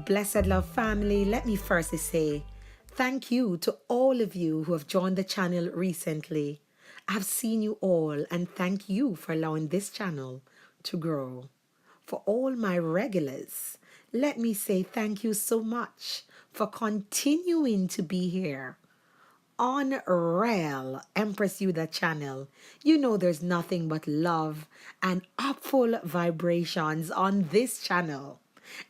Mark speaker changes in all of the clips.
Speaker 1: Blessed Love family, let me firstly say thank you to all of you who have joined the channel recently. I've seen you all and thank you for allowing this channel to grow. For all my regulars, let me say thank you so much for continuing to be here on Rail Empress Yuda channel. You know there's nothing but love and upful vibrations on this channel.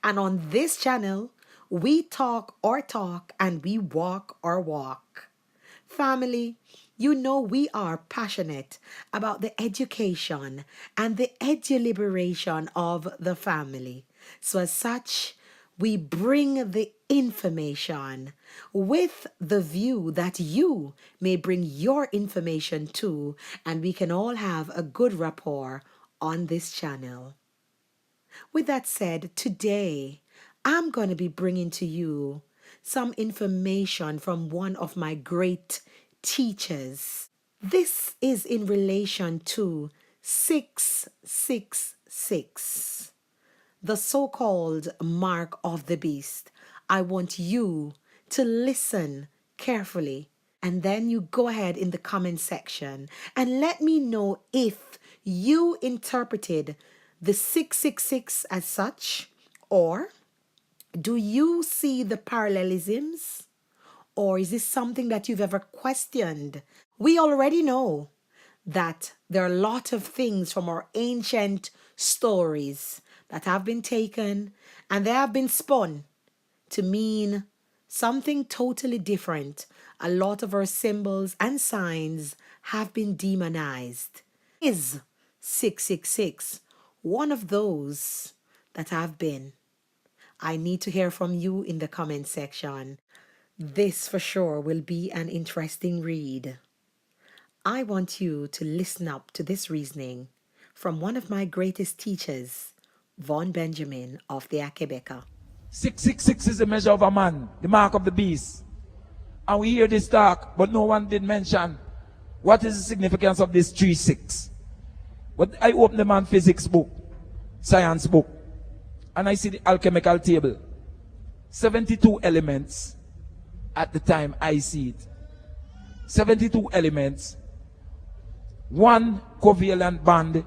Speaker 1: And on this channel, we talk our talk and we walk our walk. Family, you know we are passionate about the education and the edu-liberation of the family. So as such, we bring the information with the view that you may bring your information too, and we can all have a good rapport on this channel. With that said, today I'm going to be bringing to you some information from one of my great teachers. This is in relation to 666, the so-called mark of the beast. I want you to listen carefully, and then you go ahead in the comment section and let me know if you interpreted the 666 as such, or do you see the parallelisms, or is this something that you've ever questioned? We already know that there are a lot of things from our ancient stories that have been taken and they have been spun to mean something totally different. A lot of our symbols and signs have been demonized. Is 666 one of those that have been? I need to hear from you in the comment section. This for sure will be an interesting read. I want you to listen up to this reasoning from one of my greatest teachers, Von Benjamin of the Akebeka.
Speaker 2: 666 is the measure of a man, the mark of the beast. And we hear this talk, but no one did mention what is the significance of this 36. But I open the man physics book, science book, and I see the alchemical table. 72 elements at the time I see it. 72 elements. One covalent bond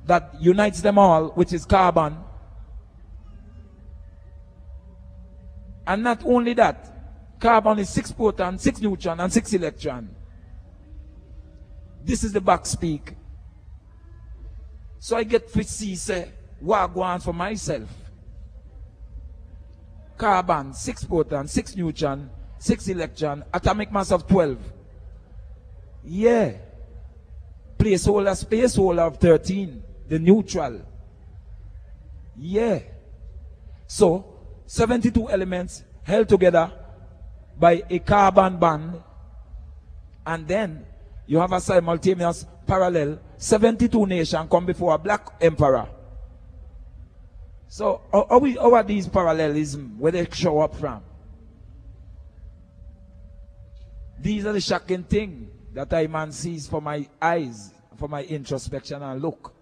Speaker 2: that unites them all, which is carbon. And not only that, carbon is 6 proton, 6 neutron, and 6 electron. This is the back speak. So I get to see, say, what I go on for myself. Carbon, 6 proton, 6 neutron, 6 electron, atomic mass of 12. Yeah. Placeholder, spaceholder of 13, the neutral. Yeah. So, 72 elements held together by a carbon bond, and then you have a simultaneous parallel. 72 nations come before a black emperor. So how are these parallelisms, where they show up from? These are the shocking things that I man sees for my eyes, for my introspection and look.